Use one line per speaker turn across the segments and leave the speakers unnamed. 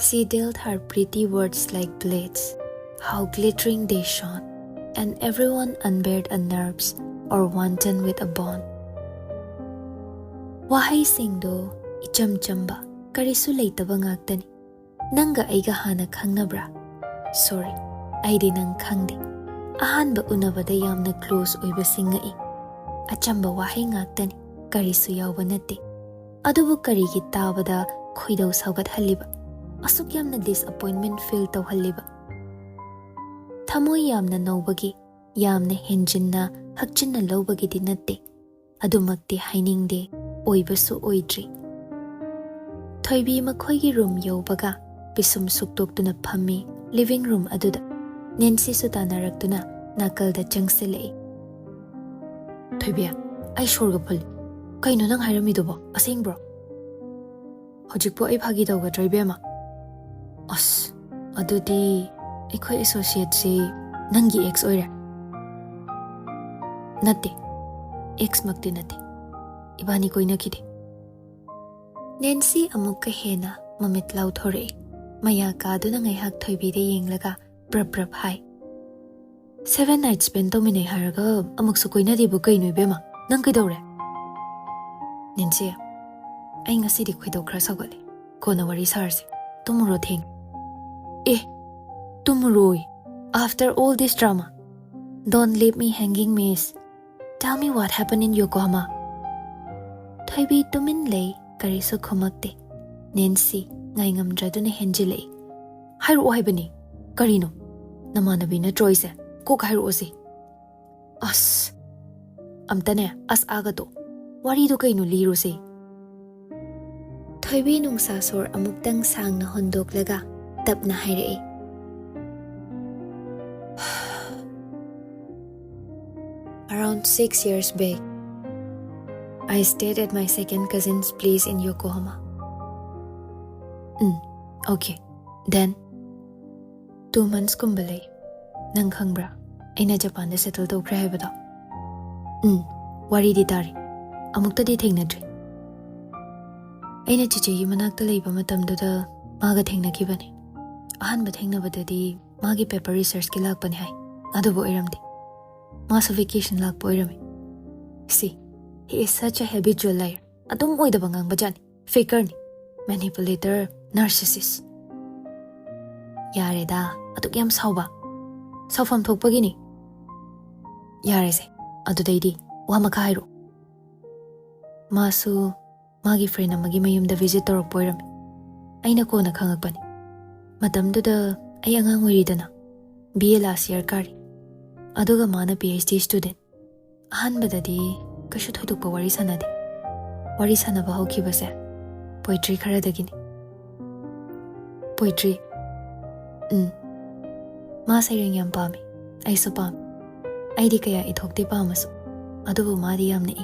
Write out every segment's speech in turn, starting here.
She dealt her pretty words like blades. How glittering they shone, and everyone unbared a nerves or wanton with a bond. Wahaysingdo icham chamba karisu leitaba ngaktani. Nanga aiga hana khangnabra? Sorry, aidi nang khangdi. Ahanba unabada yamna close oiba singai. Achamba wahay ngaktani karisu yawba natte. Adubu karigi tabada khoidaw saugat haliba. Asuk yamna disappointment feel taw haliba. Thamoy yamna naubagi, yamna henjinna hakchinna lawbagi di natte. Adumakti hainingde oibasu oidri. Thoibi makhoigi room yawbaga pisum suktoktuna phammi living room aduda. Nancy sutanarakuna nakalda changsilei. Thoibi, ai shorga phul. Kaino nang hairamidobo asengbro? Hojikpo ai phagi dawga draibema. As adudi ekhoi associate si nangi ex oira. Natte. Ex makti natte. Ibani koina kide. Nancy amukka hena mamit lau thore. Maya kaduna ngaihak thoibide yenglaga brab brab hai. 7 nights spent tomine haraga amuksu koina dibu kaino ibema. Nang kaidawre? Nancy, ai ngasidi khoidaw khra sagale. Kona wari sarse. Tomorrow thing. Tomorrow. After all this drama. Don't leave me hanging, miss. Tell me what happened in Yokohama. Thoibi tumin lay karisu khumakte. Nancy ngai ngamdraduna henjilei. Hairu haibani. Karino. Namanabi na Troyse. Kok hairu osi. As. Amtane as agato. Wari do kaino liru se. Thoibi nungsa sor amuktang sang na hondoklaga tap na hairei. Around 6 years back, I stayed at my second cousin's place in Yokohama. Okay. Then 2 months kumbalay. Nang khangbra, aina Japan da settle to kra haibada. Wari di tari. Amukta di thengnadri. Aina chichegi manakta leiba matamduda maga thengnakibani. Ahanba thengnabadadi magi paper research ki lakpani hai. Adubo iramdi. Masu vacation lakpo irami. See, he is such a habitual liar. Adum oidaba ngangba jani. Faker ni. Manipulator, narcissist. Yare da, aduk yam sauba. Saufam thokpagi ni. Yare se, adudaidi wamaka hairu. Masu magi friend amagi mayumda visit torokpo irami. Aina kona khangakpani. Matamduda ay angang oiridana. BA last year kari. Aduga mana PhD student. Ahanbadadi kashu thoidokpa wari sanade. Wari sanaba hokibase poetry kharadagini. Poetry. Ma saireng yam pami. Aisu pam. Aidi kaya ithokte pamasu. Adubu madi yamna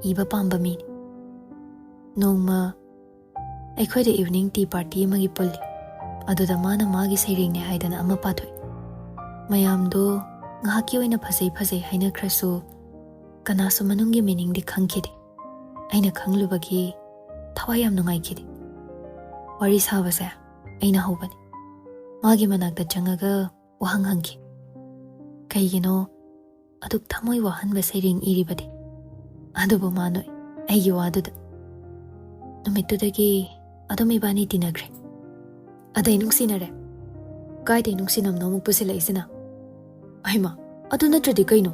iba pamba mi. Nongma aikhoide evening tea party magi pulli. Aduda mana magi saireng ne haidana ama pathoi. Mayamdo ngahaki oina phasei haina khrasu kanasu manungi meaning di khangkhide. Aina khanglubagi thawai yam nungai khide. Wari sabase aina hobani. Magi manakta changaga wahang hangki. Kaigino aduk thamoi wahan ba sairing iribadi. Adubu manoi aigi waduda. Numitudagi adum ibani tinagre. Aday nungsinare. Kaide nungsinam no mupusila isina. Aima, adu natradi kaino?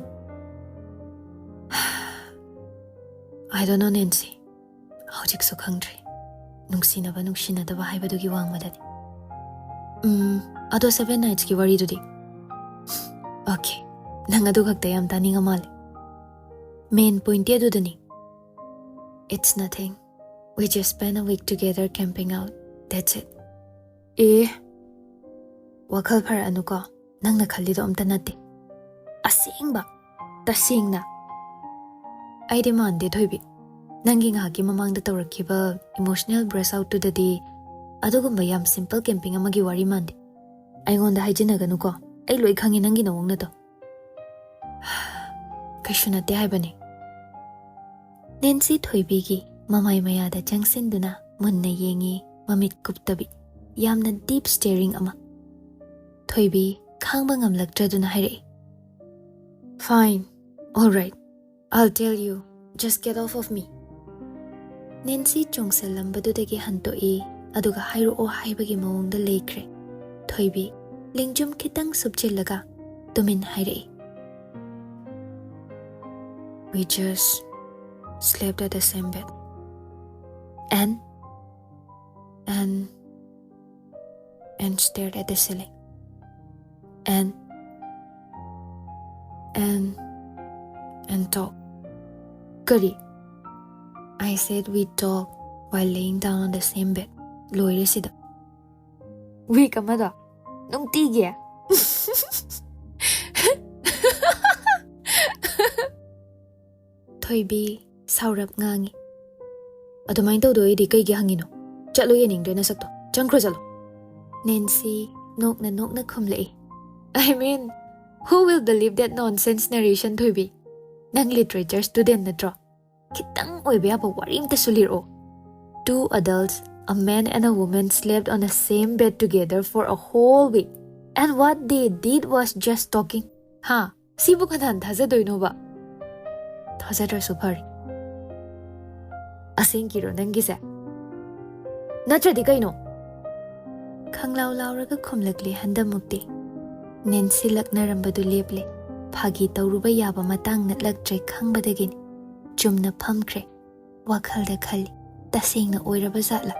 I don't know, Nancy. Hojik so khangdri. Nungsinaba nungsinadaba haibadugi wangmadani. Ado 7 nights ki wari dudi. Okay. Nang adu khakta yam tani ngamale. Main point ya dudani. It's nothing. We just spent a week together camping out. That's it. WakhaL para ano ka? Nang nakhalido amta nate. Asingba. Tasingna. I demanded thoibi. Nangi ngaki mamang da tawrakiba emotional brush out to the day. Adugumba yam simple camping amagi wari mandi. Aingonda haijinaganu ko. Ay loi khangi nangi nawong na to. Kaishu nate haibani. Nancy thoibigi mamay mayada changsinduna munna yengi mamit kuptabi. yamna deep staring ama. Thoibi khangba ngamlakdraduna hairei. Fine, alright, I'll tell you, just get off of me. Nancy chongsalambadudagi hantoi aduga hairuo haibagi maungda leikre. Thoibi lingjum kitang subchillaga tumin hairei. We just slept at the same bed. And stared at the ceiling. And talk. Kari. I said we talk while laying down on the same bed. Loire sida. We kamada. Nung tigya. Thoibi saurap ngangi. Adumain tau doi di kai gi hangino. Chalo yening de na sakto. Changkro chalo. Nancy nok na khumlei. I mean, who will believe that nonsense narration, Thoibi? Nang literature student na draw. Kitang oibe apa warim ta suliro. 2 adults, a man and a woman, slept on the same bed together for a whole week. And what they did was just talking. Ha, sibu kanan thazadoino ba? Thazadrasu phari. Asing kiro nangise. Natradi kaino. Khanglaw lauraga khumlakli handamukti. Nancy laknarambadu leple. Phagi tauruba yaba matang natlaktre khangbadagin. Chumna phamkre. WakhaL da khali. Tasengna oiraba zatla.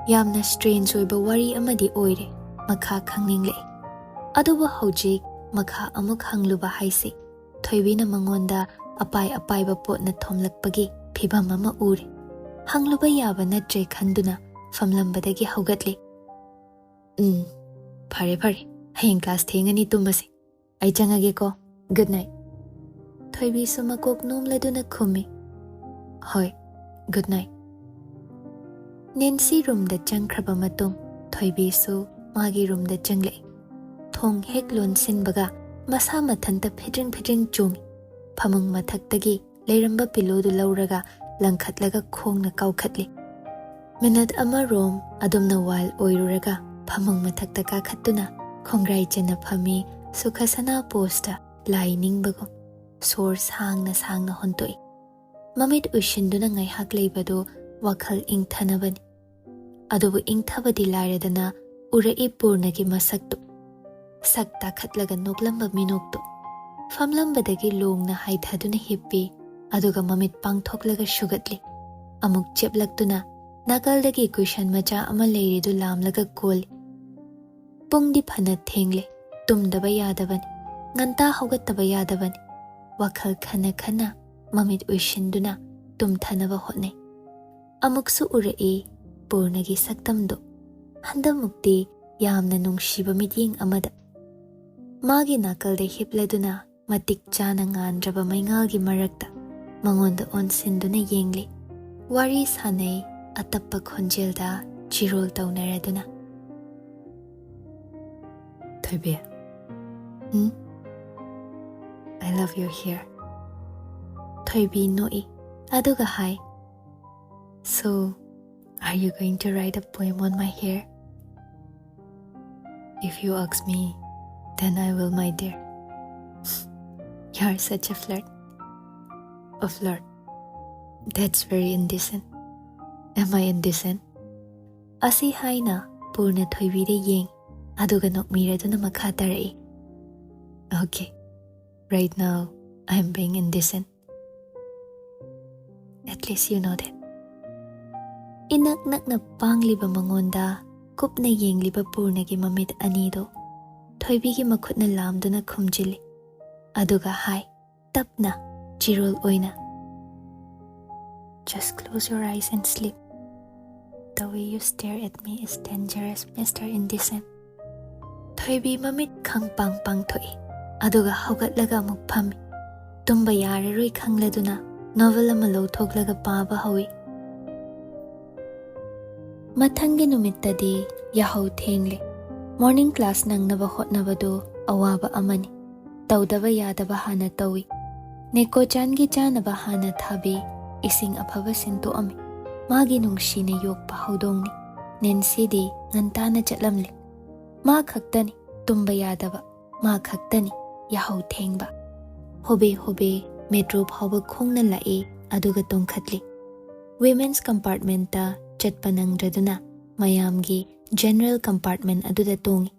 Yamna strange oiba wari amadi oire. Makha khangningle. Aduba hojik makha amuk hangluba haise. Thoibina mangonda apai ba pot na thomlakpagi phibam ama ure. Hangluba yaba natre khanduna famlambadagi haugatli. Phare. Hayeng class thengani tumase. Ai changage ko. Good night. Thoibi sumakok nomladuna khumi. Hoi. Good night. Nancy room da changkraba matung. Thoibi su magi room da changle. Thong hek lon sinbaga masa mathanta phidring chungi. Phamung mathaktagi leiramba pillow du lauraga langkhatlaga khongna kaukhatli. Minute ama room adumna wal oiruraga phamung mathakta ka khattuna khongrai chena phami sukhasana posta lai ningbago sor sangna hontoi. Mamit ushinduna ngai hak leibado WakhaL ingthanabani. Adubu ingthabadi lairadana ura ipurnagi masaktu. Sakta khatlaga noklamba minoktu. Famlambadagi longna haithaduna hippi aduga mamit pangthoklaga shugatli. Amuk cheplaktuna nakaldagi cushion macha ama leiridu lamlaga kol. Pungdi phana thengle tumdaba yadabani. Nganta haugattaba yadabani. WakhaL khana mamit uishinduna tumthanaba hotnai. Amuksu urai purnagi saktamdo. Handamukti yamna nungshiba mityeng amada. Magi nakalda hipladuna matik chana ngandraba maingalgi marakta. Mangonda onsinduna yengli. Wari sanay atappa khonjelda chirol taunaraduna. Thoibi. I love your hair. Thoibi noi. Aduga hai. So, are you going to write a poem on my hair? If you ask me, then I will, my dear. You're such a flirt. A flirt. That's very indecent. Am I indecent? Asi hai na purna Thoibi de yeng. Aduga nokmiraduna makatarai. Okay. Right now, I'm being indecent. At least you know that. Inak-nak na pangliba mangonda, kup na yengliba purnagi mamit anido. Thoibi gi makhut na lamdo na khumjili. Aduga hai, tap na, chirol oina. Just close your eyes and sleep. The way you stare at me is dangerous, Mr. Indecent. Thoibi mamit khang pang thoi. Aduga haugatlaga amuk phami. Tumba yararoi khangladuna novel ama lawthoklaga paaba hawi. Mathangi numittadi yahau thengle. Morning class nangnaba hotnabado awaba amani. Tawdaba yadaba hana tawi. Neko changi chanaba hana thabi. Ising aphaba sinto ami. Magi nungshine yokpa haudongni. Nancydi ngantana chatlamli. Ma khaktani tumba yadaba, ma khaktani yahau thengba. Hobe hobe metro phawba khongna lae aduga tongkhatli. Women's compartment ta chatpa nangdraduna mayamgi general compartment aduda tongi.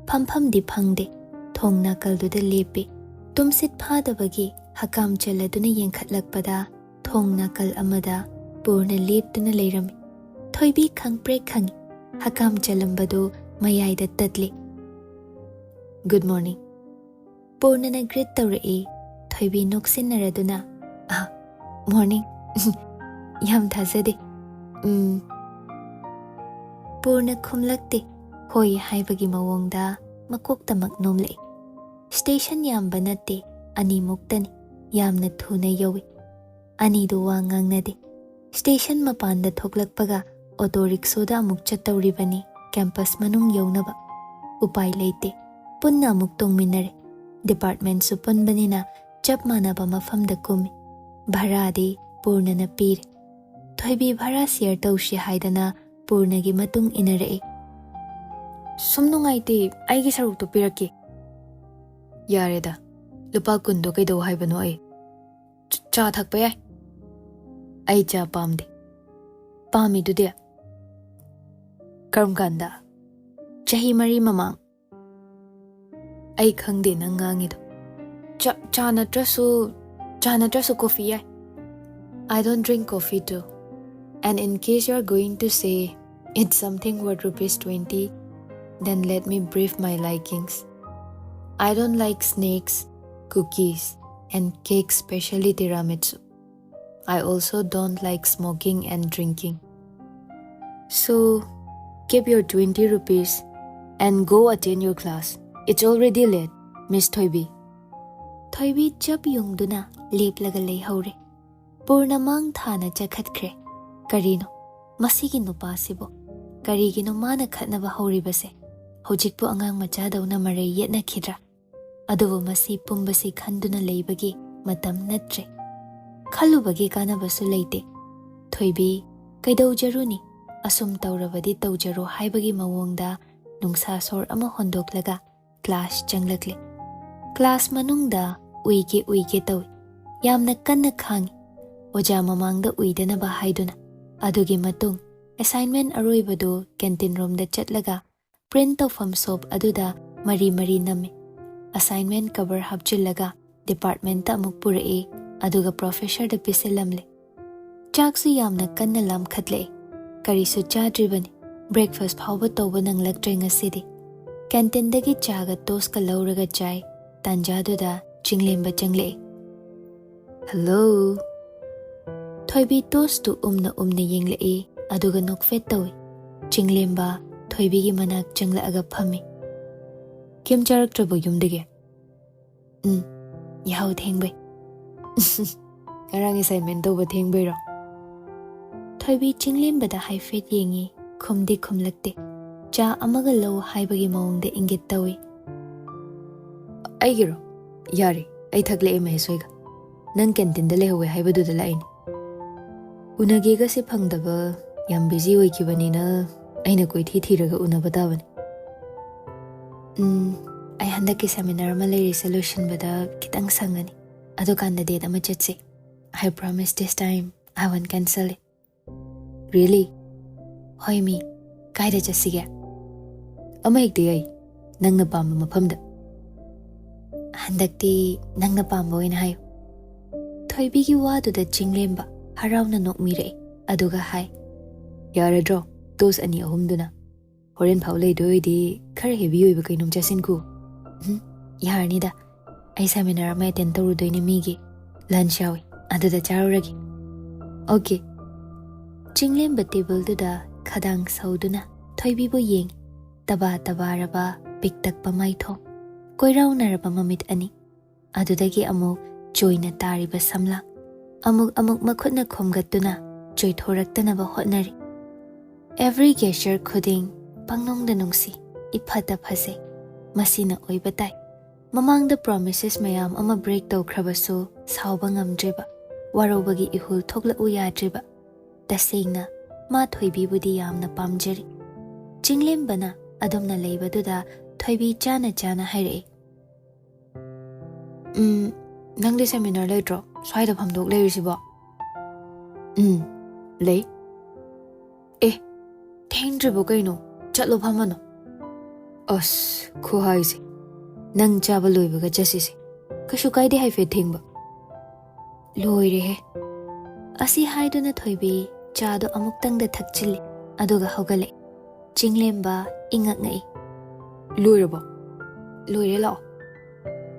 Phampham di phangde thong nakalduda lepe. Tumsit phadabagi hakam chaladuna yengkhatlakpada thong nakal amada purna leptuna leirami. Thoibi khangpre khangi hakam chalambado mayaida tatli. Good morning. Purna na greet tawrae. Thoibi noksinnaraduna morning. Yam thazade. Purna khumlakte hoi haibagi mawongda makoktamak nomle. Station yamba natte ani muktani yamna thuna yawi. Ani do wa ngangnade. Station mapanda thoklakpaga auto rickshaw amuk chattawribani campus manung yawnaba. Upai leite punna amuk tongminare. Department su punbanina chap manaba mafamda kumi. Bharadi purna na pire. Thoibi bhara share tawshi haidana purnagi matung inarae. Sumnungaite aigi sarukto piraki. Yareda lupa kundo kaido haibano ai. Cha thakpa yai. Ai cha pamde. Pami dude. Karum kanda. Chahi mari mamang. Ai khangde na ngangido. Cha natrasu coffee yai. I don't drink coffee too. And in case you're going to say it's something worth ₹20, then let me brief my likings. I don't like snakes, cookies, and cake, especially tiramisu. I also don't like smoking and drinking. So, keep your ₹20 and go attend your class. It's already late, Miss Thoibi. Thoibi chap yungduna leplaga leihore. Purnamang thana chakhatkre. Karino, masigi nupasibo. Karigino mana khatnaba horibase. Hojikpo angang machadauna mare yetna khidra. Adubu masi pumbasi khanduna leibagi matam natre. Khalubagi kanabasu leite. Thoibi kaidau jaruni asum taurabadi taujaro haibagi mawongda nungsa sor ama hondoklaga class changlakle. Class manungda uige tawi. Yamna kanna khangi. Oja mamangda uidanaba haiduna. Adugi matung assignment aroibado canteen room da chatlaga print tawfam soap aduda mari nami. Assignment cover hapchillaga department ta amuk purae aduga professor da piselamle. Chaksu yamna kanna lam khatle. Karisu chadribani. Breakfast phawba tawba nanglaktre ngasidi. Canteen dagi chaga toast ka lauraga chai. Tanjaduda chinglemba changle. Hello. Thoibi toast tu umna yengle aduga nokfet tawi. Chinglemba Thoibi gi manak changla aga phami. Kim charak trabo yumdige. Yahau thengbai. Arang assignment do ba thengbai ro. Thoibi chinglemba da haifet yengi khumdi khumlakte. Cha amaga low haibagi mawongda ingit tawi. Aigiro. Yari, ai thagle e mahesoiga. Nang canteen da lehowe haibadu da laini. Unagega se phangdaba yam busy oikibanina aina koi thiraga unaba dabani. Ai handaki seminar ma leri solution bada kitang sangani. Ado kanda date ama chatse. I promise this time I won't cancel it. Really? Hoi mi, kaida chassiga. Ama ekde ai nangna pamba mafamda. Handakti nangna pamba oina hayo. Thoibi gi wadu da chinglemba. Harauna nokmire aduga hai. Yaradro dos ani ahumduna. Horen phawle doidi khare heavy oiba kainom chasin ku. Yarnida. Ai seminar ma attend tawrudoini migi lunch yawi aduda charuragi. Okay. Chinglemba table duda khadang sauduna Thoibi bo yeng. Tabaraba piktak pamaitho. Koiraunaraba mamit ani. Adudagi amuk joina tariba samla. Amuk makhutna khomgatuna joy thoraktanaba hotnari. Every gesture khuding pangnongda nungsi iphata phase masina oibatai. Mamangda promises mayam ama break tawkhrabasu sauba ngamdreba. Warobagi ihul thokla uyadreba. Tasengna ma Thoibi budi yamna pamjari. Chinglembana adumna leibaduda thoibi chana chana hairei. Nangdi seminar leitro swaida phamdok leirisibo. Lei. Thengdribo kaino chatlo phamano. As khuhaise. Nang chaba loibaga chasise. Kashu kaide haife thengba. Loire he. Asi haiduna thoibi chado amuktangda thakchili aduga hogale. Chinglemba ingak ngai. Loirabo. Loire lao.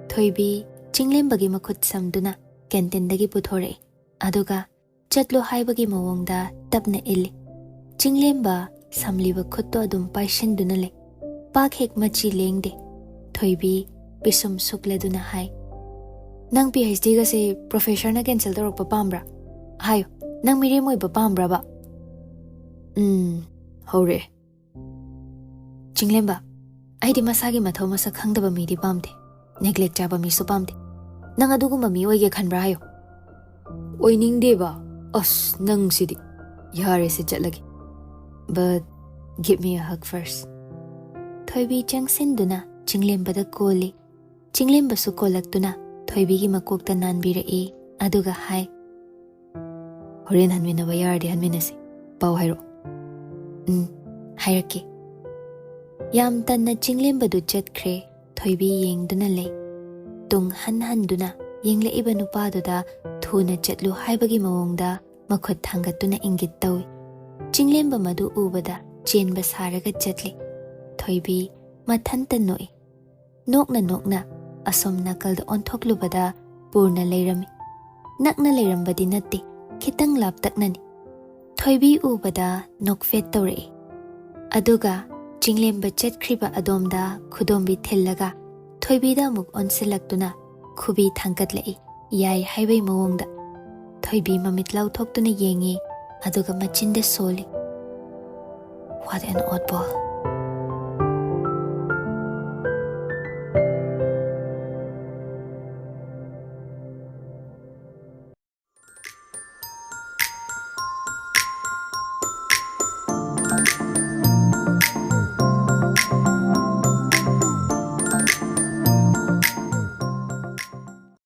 Thoibi Chinglembagi makhut samduna canteendagi puthore. Aduga chatlo haibagi mawongda tapna illi. Chinglemba samliba khutto adum paisinduna le. Pak hek machi lengde. Thoibi pisum sukladuna hai. Nang PhD ga se professor na cancel torokpa pambra. Hayo, nang mire moiba pambra ba. Hore. Chinglemba, aidi masagi mathau masak khangdaba midi pamde. Neglect chaba misu pamde. Nang adugumba mi oige khanbra hayo. Oiningde ba. As nang sidi. Yare se chatlagi. But give me a hug first. Thoibi changsinduna Chinglemba da koli. Chinglemba su kolaktuna Thoibi gi makokta nanbira e. Aduga hai. Horen hanminaba yardi hanminasi. Pau hairo. Hairaki. Yam tanna Chinglemba du chatkre. Thoibi yengduna lei. Tung handuna yengle iba nupaduda thuna chatlu haibagi mawongda makhut thangatuna ingit tawi. Chinglemba madu ubada chenba saraga chatli. Thoibi mathanta noi. Nokna asom nakalda onthoklu purna leirami. Nakna leirambadi natti kitang laptaknani. Thoibi ubada nokfet tawrei. Aduga Chinglemba chatkriba adomda khudombi thillaga Thoibida muk onsilaktuna khubi thangkatlei yai haibai mawongda. Thoibi mamitlau thoktuna yengi aduga machinda soli. What an oddball.